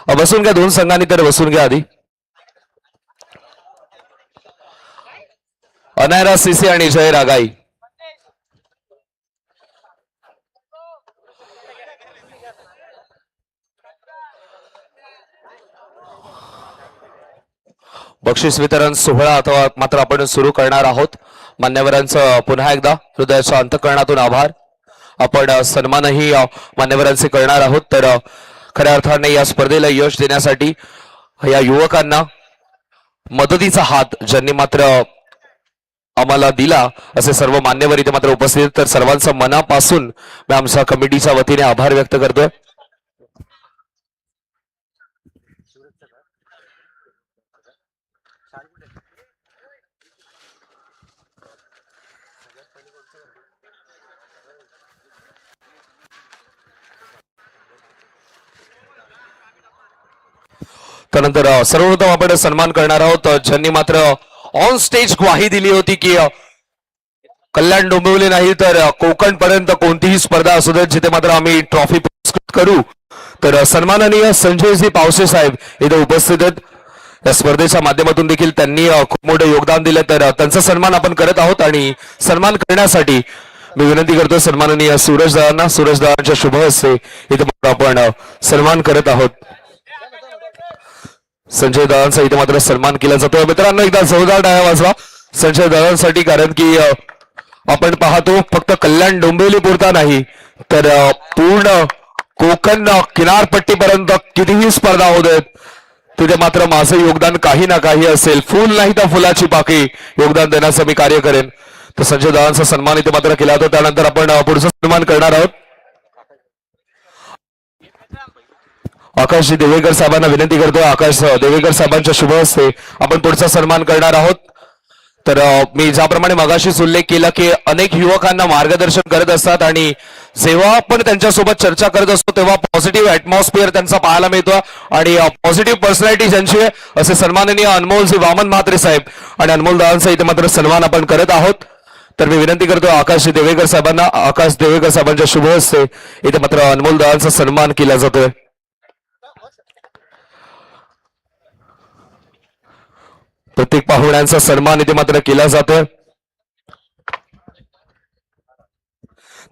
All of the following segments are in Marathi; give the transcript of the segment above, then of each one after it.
बसून घ्या दोन संघांनी तर बसून घ्या आधी. अनायरा सीसी आणि जय रागाई. बक्षीस वितरण सोहळा अथवा मात्र आपण सुरू करणार आहोत. मान्यवरांचं पुन्हा एकदा हृदयाच्या अंतःकरणातून आभार. आपण सन्मानही मान्यवरांचे करणार आहोत. तर खऱ्या अर्थाने या स्पर्धेला यश देण्यासाठी या युवकांना मदतीचा हात ज्यांनी मात्र आम्हाला दिला असे सर्व मान्यवर इथे मात्र उपस्थित. तर सर्वांचा मनापासून मी आमच्या कमिटीच्या वतीने आभार व्यक्त करतोय. त्यानंतर सर्वप्रथम आपण सन्मान करणार आहोत ज्यांनी मात्र ऑन स्टेज ग्वाही दिली होती की कल्याण डोंबिवली नाही तर कोकण पर्यंत कोणतीही स्पर्धा असू दे जिथे मात्र आम्ही ट्रॉफी पुरस्कृत करू. तर सन्माननीय संजयजी पावसे साहेब इथे उपस्थित आहेत. या स्पर्धेच्या माध्यमातून देखील त्यांनी खूप मोठे योगदान दिले. तर त्यांचा सन्मान आपण करत आहोत आणि सन्मान करण्यासाठी मी विनंती करतो सन्माननीय सूरजदारांना. सूरजदारांच्या शुभ हस्ते इथे आपण सन्मान करत आहोत. संजय दादांचा इथे मात्र सन्मान केला जातोय. मित्रांनो एकदा जोरदार टाळ्या वाजवा संजय दादांसाठी. कारण की आपण पाहतो फक्त कल्याण डोंबिवली पुरता नाही तर पूर्ण कोकण किनारपट्टीपर्यंत कितीही स्पर्धा होत आहेत तिथे मात्र माझं योगदान काही ना काही असेल. फुल नाही तर फुलाची पाकळी योगदान देण्याचं मी कार्य करेन. तर संजय दादांचा सन्मान इथे मात्र केला जातो. त्यानंतर आपण पुढचा सन्मान करणार आहोत. आकाशजी देवेकर साहेबांना विनंती करतो. आकाश देवेकर साहेबांच्या शुभ हस्ते आपण पुढचा सन्मान करणार आहोत. तर मी ज्याप्रमाणे मगाशीच उल्लेख केला की अनेक युवकांना मार्गदर्शन करत असतात आणि जेव्हा आपण त्यांच्यासोबत चर्चा करत असतो तेव्हा पॉझिटिव्ह ऍटमॉस्फिअर त्यांचा पाहायला मिळतो आणि पॉझिटिव्ह पर्सनॅलिटी ज्यांची असे सन्माननीय अनमोलजी वामन म्हात्रे साहेब आणि अनमोल दादांचा इथे मात्र सन्मान आपण करत आहोत. तर मी विनंती करतो आकाश देवेकर साहेबांना. आकाश देवेकर साहेबांच्या शुभ हस्ते इथे मात्र अनमोल दादांचा सन्मान केला जातोय. प्रत्येक पाहुण्यांचा सन्मान इथे मात्र केला जातोय.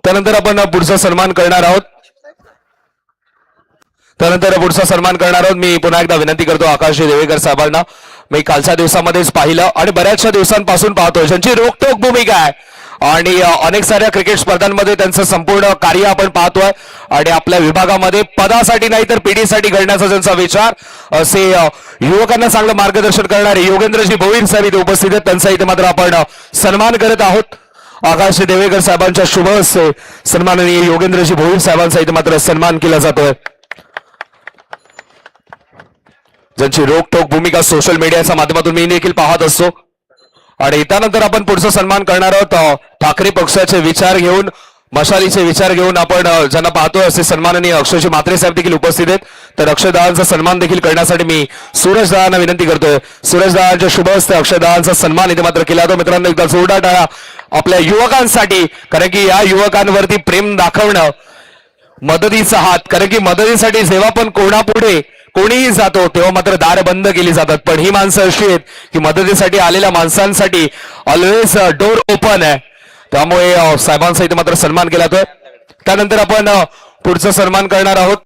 त्यानंतर आपण पुढचा सन्मान करणार आहोत. मी पुन्हा एकदा विनंती करतो आकाश देवेकर साहेबांना. मी कालच्या दिवसामध्येच पाहिलं आणि बऱ्याचशा दिवसांपासून पाहतोय ज्यांची रोखटोक भूमिका आहे आणि अनेक साऱ्या क्रिकेट स्पर्धांमध्ये त्यांचं संपूर्ण कार्य आपण पाहतोय आणि आपल्या विभागामध्ये पदासाठी नाही तर पिढीसाठी घडण्याचा त्यांचा विचार असे युवकांना चांगलं मार्गदर्शन करणारे योगेंद्रजी भोईर साहेब इथे उपस्थित आहेत. त्यांचा इथे मात्र आपण सन्मान करत आहोत. आकाश देवेकर साहेबांच्या शुभ हस्ते सन्माननीय योगेंद्रजी भोईर साहेबांचा इथे मात्र सन्मान केला जातोय. ज्यांची रोखठोक भूमिका सोशल मीडियाच्या माध्यमातून मी देखील पाहत असतो. आणि त्यानंतर आपण पुढचा सन्मान करणार आहोत ठाकरे पक्षाचे विचार घेऊन मशालीचे विचार घेऊन आपण ज्यांना पाहतोय असे सन्माननीय अक्षयजी म्हात्रे साहेब देखील उपस्थित आहेत. तर अक्षयदादांचा सन्मान देखील करण्यासाठी मी सूरजदादांना विनंती करतोय. सूरजदादांच्या शुभ हस्ते अक्षयदादांचा सन्मान इथे मात्र केला जातो. मित्रांनो एकदा जोरदार टाळ्या आपल्या युवकांसाठी. कारण की या युवकांवरती प्रेम दाखवणं मदतीचा हात. कारण की मदतीसाठी जेव्हा पण कोणापुढे कोणीही जातो तेव्हा मात्र दार बंद केली जातात पण ही माणसं अशी आहेत की मदतीसाठी आलेल्या माणसांसाठी ऑलवेज डोर ओपन आहे. त्यामुळे साहेबांचा इथे मात्र सन्मान केला जातोय. त्यानंतर आपण पुढचा सन्मान करणार आहोत.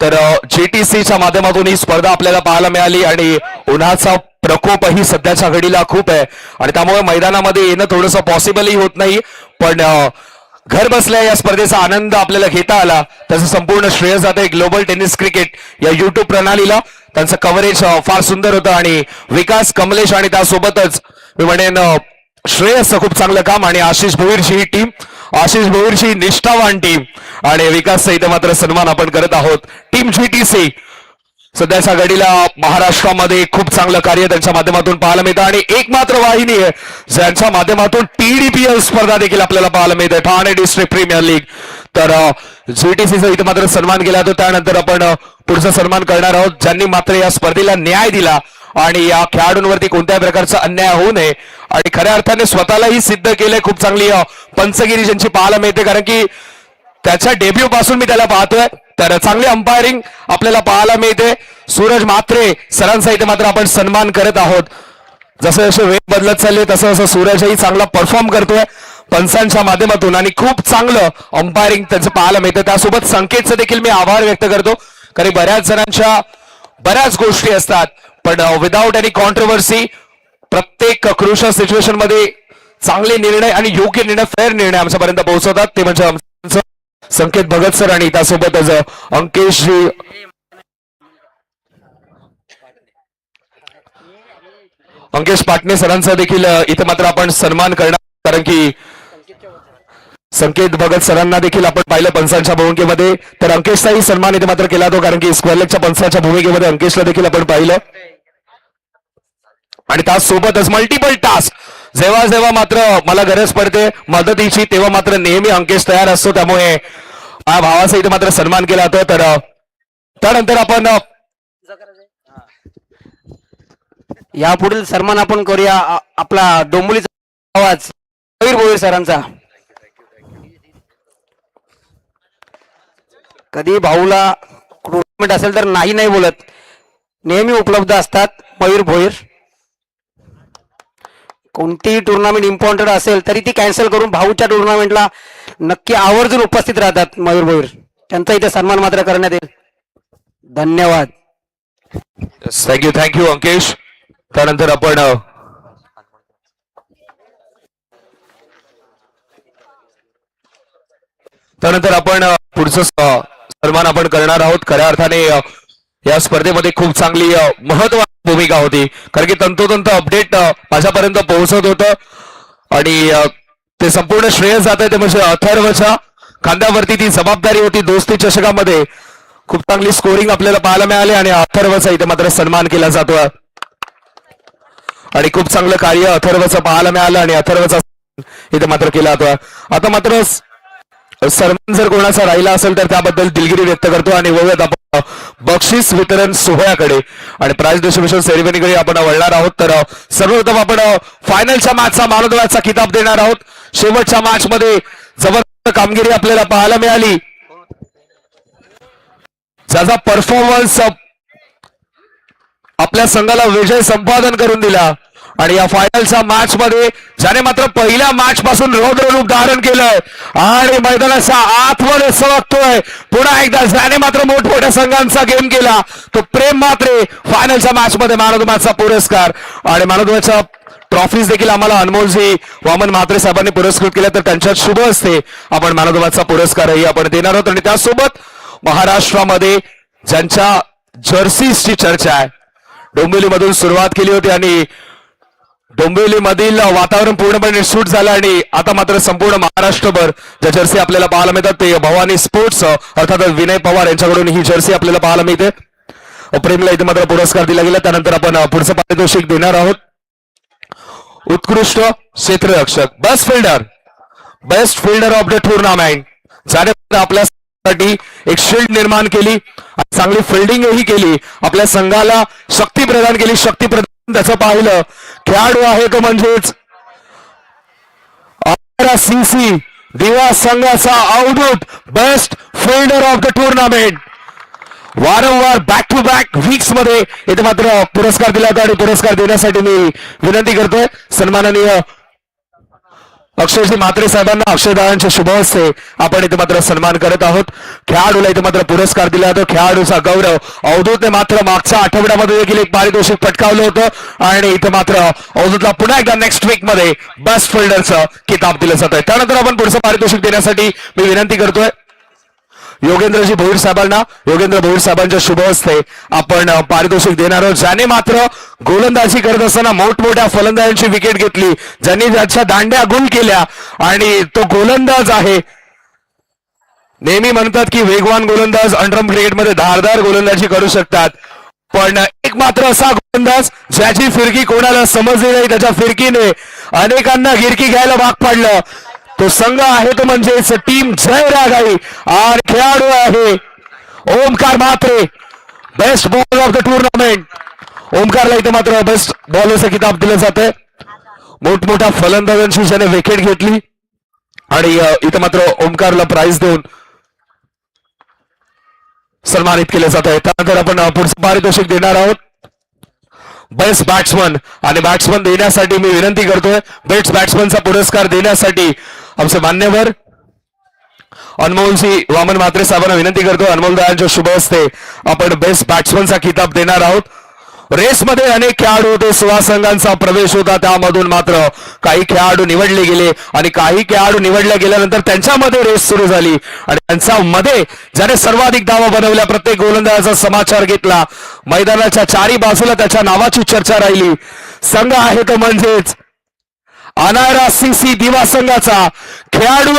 तर जीटीसीच्या माध्यमातून ही स्पर्धा आपल्याला पाहायला मिळाली आणि उन्हाचा प्रकोपही सध्याच्या घडीला खूप आहे आणि त्यामुळे मैदानामध्ये येणं थोडंसं पॉसिबलही होत नाही. पण घर बसल्या या स्पर्धेचा आनंद आपल्याला घेता आला त्याचं संपूर्ण श्रेय जाते ग्लोबल टेनिस क्रिकेट या युट्यूब प्रणालीला. त्यांचं कव्हरेज फार सुंदर होतं आणि विकास कमलेश आणि त्यासोबतच मी म्हणेन श्रेयसचं खूप चांगलं काम आणि आशिष भोईरची ही टीम आशिष भोईरची निष्ठावान टीम आणि विकासचा इथे मात्र सन्मान आपण करत आहोत. टीम जीटीसी सध्याच्या घडीला महाराष्ट्रामध्ये खूप चांगलं कार्य त्यांच्या माध्यमातून पाहायला मिळतं आणि एक मात्र वाहिनी आहे ज्यांच्या माध्यमातून TDPL स्पर्धा देखील आपल्याला पाहायला मिळते ठाणे डिस्ट्रिक्ट प्रीमियर लीग. तर जीटीसीचा इथे मात्र सन्मान केला जातो. त्यानंतर आपण पुढचा सन्मान करणार आहोत ज्यांनी मात्र या स्पर्धेला न्याय दिला आणि या खेळाडूंवरती कोणत्याही प्रकारचा अन्याय होऊ नये आणि खऱ्या अर्थाने स्वतःलाही सिद्ध केले. खूप चांगली पंचगिरी ज्यांची पाहायला मिळते कारण की त्याच्या डेब्यू पासून मी त्याला पाहतोय तर चांगली अंपायरिंग आपल्याला पाहायला मिळते. सूरज म्हात्रे सरांचा इथे मात्र आपण सन्मान करत आहोत. जसं जसं वेळ बदलत चालले तसं जसं सूरजही चांगला परफॉर्म करतोय पंचांच्या माध्यमातून आणि खूप चांगलं अंपायरिंग त्यांचं पाहायला मिळतं. त्यासोबत संकेतचं देखील मी आभार व्यक्त करतो, कारण बऱ्याच जणांच्या बऱ्याच गोष्टी असतात पण विदाउट एनी कॉन्ट्रोवर्सी प्रत्येक क्रुशियल सिच्युएशन मध्ये चांगले निर्णय आणि योग्य निर्णय, फेअर निर्णय आमच्यापर्यंत पोहोचवतात. ते म्हणजे आमचं संकेत भगत सर आणि त्यासोबतच अंकेश जी अंकेश पाटणे सरांचा देखील इथे मात्र आपण सन्मान करणार, कारण की संकेत भगत सरांना देखील आपण पाहिलं पंचांच्या भूमिकेमध्ये. तर अंकेशचाही सन्मान इथे मात्र केला तो, कारण की स्क्वेअर लेगच्या पंचांच्या भूमिकेमध्ये अंकेशला देखील आपण पाहिलं. आणि त्यासोबतच मल्टिपल टास्क जेव्हा जेव्हा मात्र मला गरज पडते मदतीची तेव्हा मात्र नेहमी अंकेश तयार असतो. त्यामुळे माझ्या भावाचा इथे मात्र सन्मान केला जातो. तर त्यानंतर आपण यापुढील सन्मान आपण करूया आपला डोंबिवलीचा आवाज मयूर भोईर सरांचा. कधी भाऊला टुर्नामेंट असेल तर नाही नाही बोलत, नेहमी उपलब्ध असतात मयूर भोईर. कोणतीही टुर्नामेंट इम्पॉर्टंट असेल तरी ती कॅन्सल करून भाऊच्या टुर्नामेंटला नक्की आवर्जून उपस्थित राहतात मयूर भोईर. त्यांचा इथे सन्मान मात्र करण्यात येईल. धन्यवाद. थँक्यू अंकेश. त्यानंतर आपण पुढचं सन्मान आपण करणार आहोत. खऱ्या अर्थाने या स्पर्धेमध्ये खूप चांगली महत्वाची भूमिका होती, कारण की तंतोतंत अपडेट माझ्यापर्यंत पोहोचत होतं आणि ते संपूर्ण श्रेय जात आहे ते म्हणजे अथर्वच्या खांद्यावरती ती जबाबदारी होती. दोस्ती चषकामध्ये खूप चांगली स्कोरिंग आपल्याला पाहायला मिळाली आणि अथर्वचा इथे मात्र सन्मान केला जातो आणि खूप चांगलं कार्य अथर्वचं पाहायला मिळालं आणि अथर्वचा इथे मात्र केला जातो. आता मात्र सन्मान जर कोणाचा राहिला असेल तर त्याबद्दल दिलगिरी व्यक्त करतो आणि वळूयात आपण बक्षीस वितरण सोहळ्याकडे आणि प्राइज डिस्ट्रीब्युशन सेरेमनीकडे आपण वळणार आहोत. तर सर्वप्रथम आपण फायनलच्या मॅचचा मॅन ऑफ द मॅचचा किताब देणार आहोत. शेवटच्या मॅच मध्ये जबरदस्त कामगिरी आपल्याला पाहायला मिळाली, ज्याचा परफॉर्मन्स आपल्या संघाला विजय संपादन करून दिला आणि या फायनलच्या मॅच मध्ये ज्याने मात्र पहिल्या मॅच पासून रौद्र रूप धारण केलंय आणि मैदानाच्या आतमध्ये सवकतोय पुन्हा एकदा ज्याने मात्र मोठमोठ्या संघांचा गेम केला तो प्रेम मात्रे फायनलच्या मॅच मध्ये मॅन ऑफ द मॅचचा पुरस्कार आणि मॅन ऑफ द मॅचचा ट्रॉफीज देखील आम्हाला अनमोलजी वामन म्हात्रे साहेबांनी पुरस्कृत केल्या. तर त्यांच्यात शुभ असते आपण मॅन ऑफ द मॅचचा पुरस्कारही आपण देणार आहोत. आणि त्यासोबत महाराष्ट्रामध्ये ज्यांच्या जर्सीजची चर्चा आहे, डोंबिवलीमधून सुरुवात केली होती आणि डोंबिवलीमधील वातावरण पूर्णपणे सूट झालं आणि आता मात्र संपूर्ण महाराष्ट्रभर ज्या जर्सी आपल्याला पाहायला मिळतात ते भवानी स्पोर्ट्स अर्थात विनय पवार यांच्याकडून ही जर्सी आपल्याला पाहायला मिळते. प्रेमला इथे मात्र पुरस्कार दिला गेला. त्यानंतर आपण पुढचं पारितोषिक देणार आहोत. उत्कृष्ट क्षेत्ररक्षक best fielder of the tournament, ज्याने आपल्यासाठी एक शील्ड निर्माण केली, चांगली फिल्डिंगही केली, आपल्या संघाला शक्ती प्रदान केली. शक्ती प्रदान त्याचं पाहिलं खेळाडू आहे तो म्हणजेच सीसी दिवा संघाचा Avdhoot best fielder of the tournament. वारंवार बॅक टू बॅक वीक्स मध्ये इथे मात्र पुरस्कार दिला होता आणि पुरस्कार देण्यासाठी मी विनंती करतोय सन्माननीय अक्षयजी म्हात्रे साहेबांना अक्षयदानांच्या शुभ हस्ते आपण इथे मात्र सन्मान करत आहोत. खेळाडूला इथे मात्र पुरस्कार दिला जातो. खेळाडूचा गौरव अवधूतने मात्र मागच्या आठवड्यामध्ये देखील एक पारितोषिक पटकावलं होतं आणि इथे मात्र अवधूतला पुन्हा एकदा नेक्स्ट वीक मध्ये बेस्ट फिल्डरचं किताब दिलं जात आहे. त्यानंतर आपण पुढचं पारितोषिक देण्यासाठी मी विनंती करतोय योगेंद्रजी भोईर साहेबांना. योगेंद्र भोईर साहेबांच्या शुभ हस्ते आपण पारितोषिक देणार आहोत, ज्याने मात्र गोलंदाजी करत असताना मोठमोठ्या फलंदाजांची विकेट घेतली, ज्यांनी त्याच्या दांड्या गुल केल्या आणि तो गोलंदाज आहे. नेहमी म्हणतात की वेगवान गोलंदाज अंडरम क्रिकेटमध्ये धारदार गोलंदाजी करू शकतात, पण एक मात्र असा गोलंदाज ज्याची फिरकी कोणाला समजली नाही, त्याच्या फिरकीने अनेकांना गिरकी घ्यायला भाग पाडलं. तो संघ आहे तो म्हणजेच टीम जय रागाई आणि खेळाडू आहे Omkar Mhatre best bowler of the tournament. ओमकारला इथे मात्र बेस्ट बॉलरचं किताब दिलं जातंय. मोठमोठ्या फलंदाजांची ज्याने विकेट घेतली आणि इथे मात्र ओमकारला प्राइज देऊन सन्मानित केले जात आहे. त्यानंतर आपण पुढचं पारितोषिक देणार आहोत बेस्ट बॅट्समन, आणि बॅट्समन देण्यासाठी मी विनंती करतोय, बेस्ट बॅट्समनचा पुरस्कार देण्यासाठी आमचे मान्यवर अनमोलजी वामन म्हात्रे साहेबांना विनंती करतो. अनमोल दादांच्या शुभ हस्ते आपण बेस्ट बॅट्समनचा किताब देणार आहोत. रेसमध्ये अनेक खेळाडू होते, 16 संघांचा प्रवेश होता, त्यामधून मात्र काही खेळाडू निवडले गेले आणि काही खेळाडू निवडल्या गेल्यानंतर त्यांच्यामध्ये रेस सुरू झाली आणि त्यांच्यामध्ये ज्याने सर्वाधिक धावा बनवल्या प्रत्येक गोलंदाजाचा समाचार घेतला. मैदानाच्या चारी बाजूला त्याच्या नावाची चर्चा राहिली. संघ आहे तो म्हणजेच अनायरा सीसी दिवा संघाचा खेळाडू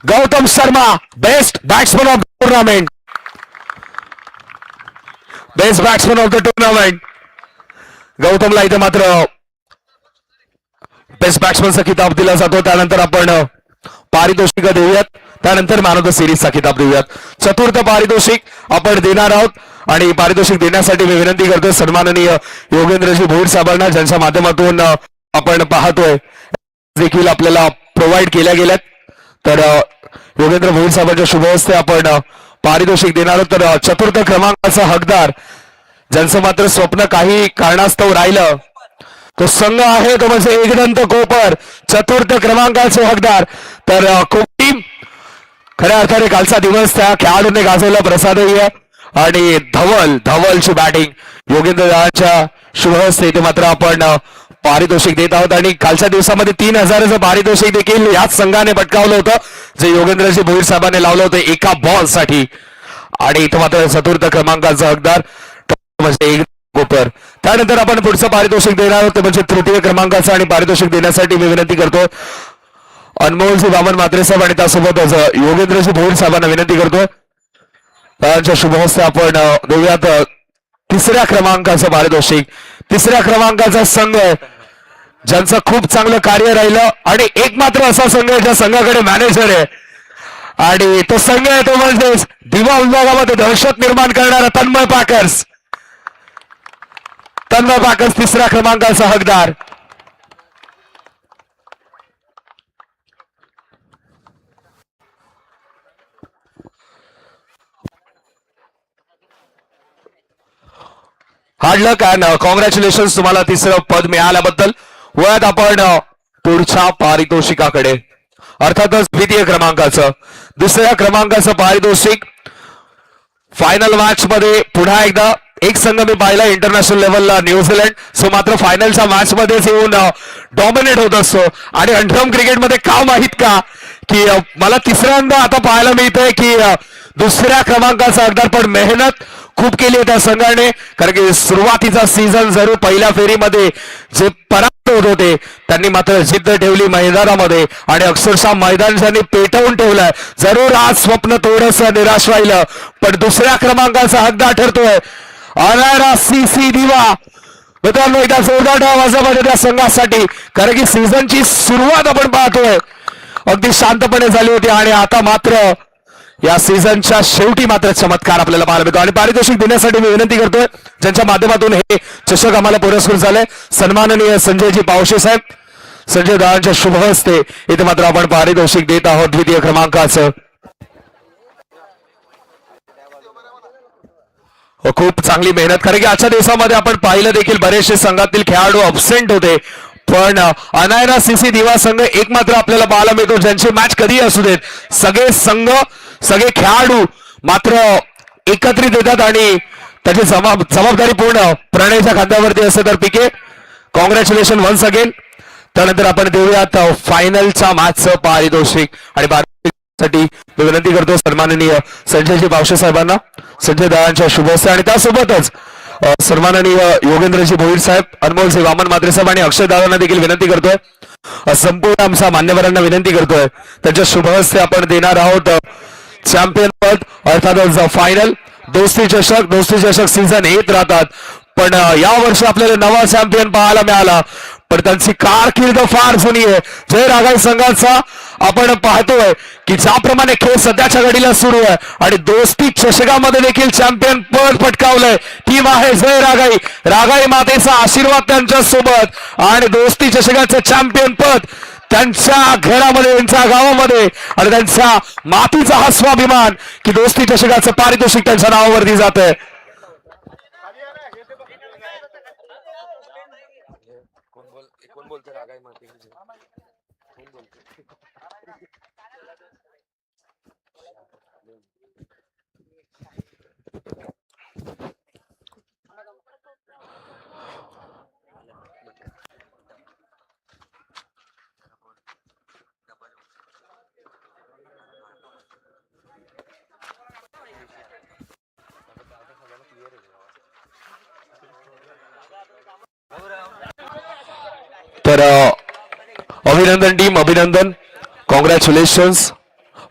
Gautam Sharma, best batsman of the tournament. Best batsman of the tournament गौतमला इथे मात्र बेस्ट बॅट्समनचा किताब दिला जातो. त्यानंतर आपण पारितोषिक देऊयात, त्यानंतर मॅन ऑफ द सिरीजचा किताब देऊयात. चतुर्थ पारितोषिक आपण देणार आहोत आणि पारितोषिक देण्यासाठी मी विनंती करतो सन्माननीय योगेंद्रजी भोईर साहेबांना, ज्यांच्या माध्यमातून आपण पाहतोय देखील आपल्याला प्रोव्हाइड केल्या गेल्यात. तर योगेंद्र भोईर साहेबांच्या शुभ हस्ते आपण पारितोषिक देणार आहोत. तर चतुर्थ क्रमांकाचा हकदार, ज्यांचं मात्र स्वप्न काही कारणास्तव राहिलं, तो संघ आहे तो म्हणजे एकदंत कोपर, चतुर्थ क्रमांकाचे हकदार. तर टीम खऱ्या अर्थाने कालचा दिवस त्या खेळाडूने गाजवला प्रसादय आणि धवलची बॅटिंग योगेंद्र दादांच्या शुभ हस्ते इथे मात्र आपण पारितोषिक देत आहोत. आणि कालच्या दिवसामध्ये 3000चं पारितोषिक देखील याच संघाने पटकावलं होतं, जे योगेंद्रजी भोईर साहेबांनी लावलं होतं एका बॉल साठी. आणि इथं मात्र चतुर्थ क्रमांकाचा हकदार म्हणजे एक कोपर. त्यानंतर आपण पुढचं पारितोषिक देणार आहोत, म्हणजे तृतीय क्रमांकाचं, आणि पारितोषिक देण्यासाठी मी विनंती करतो अनमोलजी वामन म्हात्रे साहेब आणि त्यासोबतच योगेंद्रजी भोईर साहेबांना विनंती करतो त्यांच्या शुभ हस्ते आपण देऊयात तिसऱ्या क्रमांकाचं पारितोषिक. तिसऱ्या क्रमांकाचा संघ ज्यांचं खूप चांगलं कार्य राहिलं आणि एक मात्र असा संघ आहे ज्या संघाकडे मॅनेजर आहे, आणि तो संघ आहे तो म्हणजेच दिवा विभागामध्ये दहशत निर्माण करणारा तन्मय पाकर्स. तिसऱ्या क्रमांकाचा हकदार. हार्ड लक अँड कॉंग्रॅच्युलेशन तुम्हाला तिसरं पद मिळाल्याबद्दल. वयात आपण पुढच्या पारितोषिकाकडे, अर्थातच द्वितीय क्रमांकाचं, दुसऱ्या क्रमांकाचं पारितोषिक. फायनल मॅच मध्ये पुन्हा एकदा एक संघ मी पाहिला इंटरनॅशनल लेवलला न्यूझीलंड, सो मात्र फायनलच्या मॅच मध्येच येऊन डॉमिनेट होत असतो. आणि अंडरम क्रिकेटमध्ये का माहित का की मला तिसऱ्यांदा आता पाहायला मिळतंय की दुसऱ्या क्रमांकाचा हकदार, पण मेहनत खूप केली त्या संघाने, कारण की सुरुवातीचा सीझन जरूर पहिल्या फेरीमध्ये जे पराभूत होत होते त्यांनी मात्र जिद्द ठेवली मैदानामध्ये आणि अक्षरशः मैदान ज्यांनी पेटवून ठेवलंय. जरूर आज स्वप्न थोडंसं निराश राहिलं, पण दुसऱ्या क्रमांकाचा हकदार ठरतोय अनायरा सीसी दिवा. मित्रांनो एकदा जोरदार डाव वाजवा त्या संघासाठी, कारण की सीझनची सुरुवात आपण पाहतोय अगदी शांतपणे झाली होती आणि आता मात्र या सीझनच्या शेवटी मात्र चमत्कार आपल्याला पाहायला मिळतो. आणि पारितोषिक देण्यासाठी मी विनंती करतोय ज्यांच्या माध्यमातून हे चषक आम्हाला पुरस्कृत झाले, सन्माननीय संजयजी पावशे साहेब, संजय दादांच्या शुभ हस्ते इथे मात्र आपण पारितोषिक देत आहोत द्वितीय क्रमांकाचं. खूप चांगली मेहनत, कारण की आजच्या दिवसामध्ये आपण पाहिलं देखील बरेचसे संघातील खेळाडू अब्सेंट होते, पण अनायरा सीसी दिवा संघ एक मात्र आपल्याला पाहायला मिळतो ज्यांची मॅच कधी असू देत सगळे संघ सगळे खेळाडू मात्र एकत्रित येतात आणि त्याची जबाबदारी पूर्ण प्रणयच्या खांद्यावरती असते. तर पीके कॉंग्रॅच्युलेशन वन्स अगेन. त्यानंतर आपण देऊयात फायनलच्या मॅचचं पारितोषिक आणि साठी मी विनंती करतो सन्माननीय संजयजी पावशे साहेबांना, संजय दादांच्या शुभ हस्ते, आणि त्यासोबतच सन्माननीय योगेंद्रजी भोईर साहेब, अनमोलजी वामन म्हात्रे साहेब आणि अक्षय दादांना देखील विनंती करतोय, संपूर्ण आमच्या मान्यवरांना विनंती करतोय त्यांच्या शुभ हस्ते आपण देणार आहोत चॅम्पियन पद, अर्थातच फायनल. दोस्ती चषक सीझन येत राहतात, पण या वर्षी आपल्याला नवा चॅम्पियन पाहायला मिळाला, पण त्यांची कारकीर्द फार जुनी आहे. जय रागाई संघाचा आपण पाहतोय की ज्याप्रमाणे खेळ सध्याच्या घडीला सुरू आहे आणि दोस्ती चषकामध्ये देखील चॅम्पियन पद पटकावलंय. टीम आहे जय रागाई, रागाई मातेचा आशीर्वाद त्यांच्या सोबत आणि दोस्ती चषकाचं चॅम्पियन पद त्यांच्या घरामध्ये, त्यांच्या गावामध्ये आणि त्यांच्या मातीचा हा स्वाभिमान की दोस्ती चषकाचं पारितोषिक त्यांच्या नावावरती जात आहे. तर अभिनंदन टीम, अभिनंदन, congratulations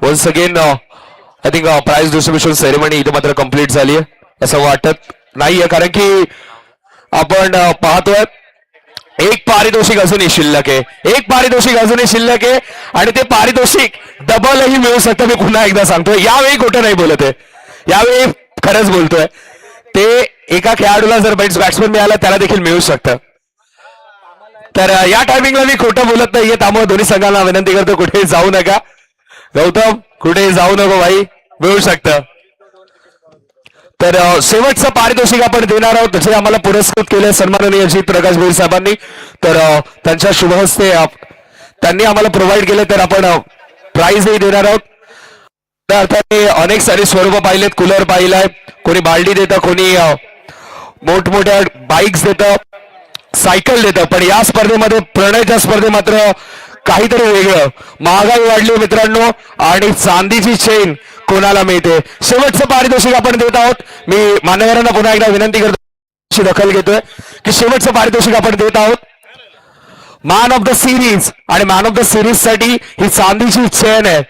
once again. I think prize distribution ceremony इथे मात्र कम्प्लीट झाली आहे असं वाटत नाहीये, कारण की आपण पाहतोय एक पारितोषिक अजूनही शिल्लक आहे, एक पारितोषिक अजूनही शिल्लक आहे आणि ते पारितोषिक डबलही मिळू शकतं. मी पुन्हा एकदा सांगतोय, यावेळी खोटं नाही बोलत आहे, यावेळी खरंच बोलतोय. ते एका खेळाडूला जर बॅट्समन मिळाला त्याला देखील मिळू शकतं. तर या टायमिंगला मी खोटं बोलत नाहीये, त्यामुळे दोन्ही संघांना विनंती करतो कुठेही जाऊ नका. गौतम कुठेही जाऊ नको भाई, मिळू शकतं. तर शेवटचं पारितोषिक आपण देणार आहोत, जे आम्हाला पुरस्कृत केले सन्माननीय जी प्रकाश भोईर साहेबांनी. तर त्यांच्या शुभ हस्ते त्यांनी आम्हाला प्रोव्हाइड केले, तर आपण प्राइजही देणार आहोत. त्या अर्थाने अनेक सारी स्वरूप पाहिलेत, कूलर पाहिलाय, कोणी बालडी देतं, कोणी मोठमोठ्या बाईक्स देतं, सायकल देतं. पण या स्पर्धेमध्ये, प्रणयच्या स्पर्धे मात्र काहीतरी वेगळं. महागाई वाढली मित्रांनो आणि चांदीची चेन कोणाला मिळते. शेवटचं पारितोषिक आपण देत आहोत. मी मान्यवरांना पुन्हा एकदा विनंती करतो, दखल घेतोय की शेवटचं पारितोषिक आपण देत आहोत मॅन ऑफ द सिरीज. आणि मॅन ऑफ द सिरीज साठी ही चांदीची चेन आहे.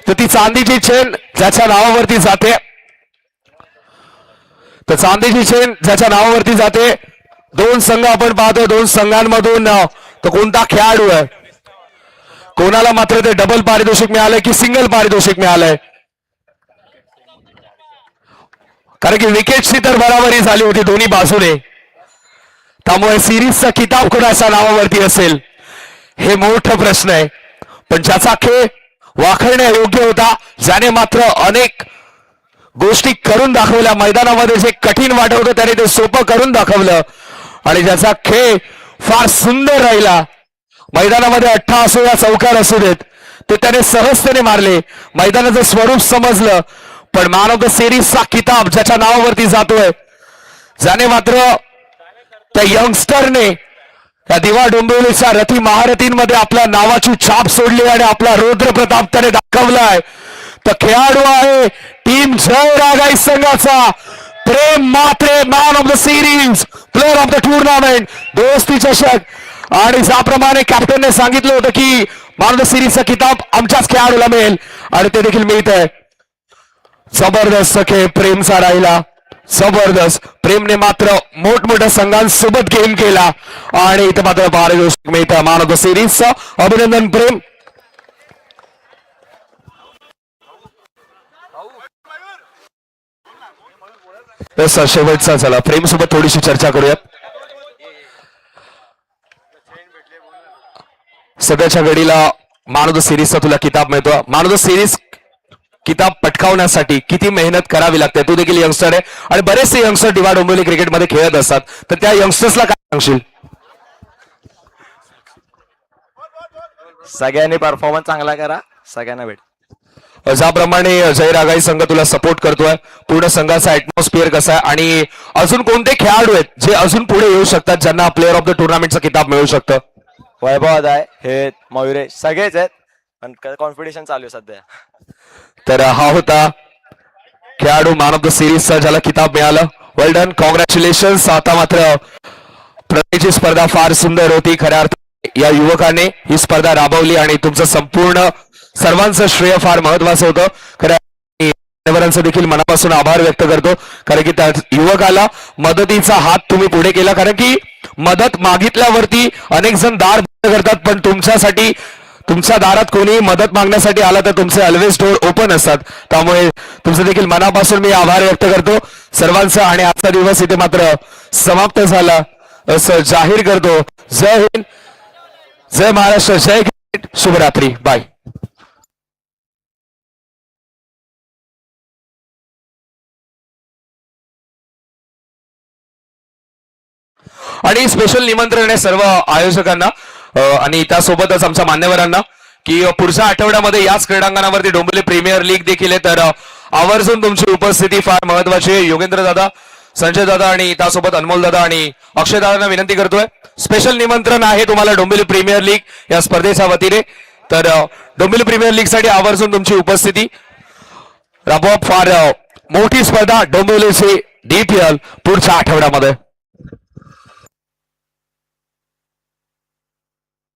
तर ती चांदीची चेन ज्याच्या नावावरती जाते, तर चांदीची चेन ज्याच्या नावावरती जाते, दोन संघ आपण पाहतो, दोन संघांमधून तो कोणता खेळाडू आहे, कोणाला मात्र ते डबल पारितोषिक मिळालंय की सिंगल पारितोषिक मिळालंय. कारण की विकेटची तर बराबरी झाली होती दोन्ही बाजूने, त्यामुळे सिरीजचा किताब कोणाच्या नावावरती असेल हे मोठा प्रश्न आहे. पण ज्याचा खेळ वाखरण्या योग्य होता, ज्याने मात्र अनेक गोष्टी करून दाखवल्या, मैदानामध्ये जे कठीण वाटत होतं त्याने ते सोपं करून दाखवलं आणि ज्याचा खेळ फार सुंदर राहिला. मैदानामध्ये 18 असो या चौकार असू देत, ते त्याने सहजतेने मारले, मैदानाचं स्वरूप समजलं. पण मॅन ऑफ द सिरीजचा किताब ज्याच्या नावावरती जातोय, ज्याने मात्र त्या यंगस्टरने त्या दिवा डोंबिवलीच्या रथी महारथींमध्ये आपल्या नावाची छाप सोडली आणि आपला रौद्र प्रताप त्याने दाखवलाय. तर खेळाडू आहे टीम जय रागाई संघाचा Prem Mhatre, man of the series, player of the tournament, दोस्ती चषक. आणि ज्याप्रमाणे कॅप्टनने सांगितलं होतं की मॅन ऑफ द सिरीजचा किताब आमच्याच खेळाडूला मिळेल आणि ते देखील मिळत आहे. जबरदस्त खेळ प्रेमचा राहिला, जबरदस्त. प्रेमने मात्र मोठमोठ्या संघांसोबत गेम केला आणि इथं मात्र पारितोषिक मिळतं मॅन ऑफ द सिरीजचं. अभिनंदन प्रेम. शेवटचा चला प्रेम सोबत थोडीशी चर्चा करूयात. सध्याच्या घडीला मॅन ऑफ द सिरीजचा तुला किताब मिळतो. मॅन ऑफ द सिरीज किताब पटकावण्यासाठी किती मेहनत करावी लागते. तू देखील यंगस्टर आहे आणि बरेचसे यंगस्टर दिवा डोंबिवली क्रिकेटमध्ये खेळत असतात, तर त्या यंगस्टर्सला काय सांगशील? सगळ्यांनी परफॉर्मन्स चांगला करा, सगळ्यांना भेट. ज्याप्रमाणे जय रागाई संघ तुला सपोर्ट करतोय, पूर्ण संघाचा ऍटमॉस्फिअर कसा आहे आणि अजून कोणते खेळाडू आहेत जे अजून पुढे येऊ शकतात, ज्यांना प्लेअर ऑफ द टुर्नामेंटचा किताब मिळू शकतं? वैभव आहे, हे मयुरेश, सगळेच आहेत, पण कॉम्पिटिशन चालू आहे सध्या. तर हा होता खेळाडू मॅन ऑफ द सिरीजचा ज्याला किताब मिळालं. वेल डन, कॉंग्रॅच्युलेशन्स. आता मात्र प्रणयची स्पर्धा फार सुंदर होती. खऱ्या अर्थाने या युवकाने ही स्पर्धा राबवली आणि तुमचं संपूर्ण सर्वांचं श्रेय फार महत्वाचं होतं. खऱ्या मान्यवरांचं देखील मनापासून आभार व्यक्त करतो, कारण की त्या युवकाला मदतीचा हात तुम्ही पुढे केला. कारण की मदत मागितल्यावरती अनेक जण दार बंद करतात, पण तुमच्यासाठी, तुमच्या दारात कोणी मदत मागण्यासाठी आला तर तुमचे ऑलवेज डोर ओपन असतात. त्यामुळे तुमचं देखील मनापासून मी आभार व्यक्त करतो सर्वांचा. आणि आजचा दिवस इथे मात्र समाप्त झाला असं जाहीर करतो. जय हिंद, जय महाराष्ट्र, जय क्रिकेट. शुभरात्री. बाय. आणि स्पेशल निमंत्रण आहे सर्व आयोजकांना आणि त्यासोबतच आमच्या मान्यवरांना की पुढच्या आठवड्यामध्ये याच क्रीडांगणावरती डोंबिवली प्रीमियर लीग देखील आहे. तर आवर्जून तुमची उपस्थिती फार महत्वाची आहे. योगेंद्र दादा, संजय दादा आणि त्यासोबत अनमोल दादा आणि अक्षय दादांना विनंती करतोय, स्पेशल निमंत्रण आहे तुम्हाला डोंबिवली प्रीमियर लीग या स्पर्धेच्या वतीने. तर डोंबिवली प्रीमियर लीग साठी आवर्जून तुमची उपस्थिती. राबोप फार मोठी स्पर्धा डोंबिवलीची DPL पुढच्या आठवड्यामध्ये.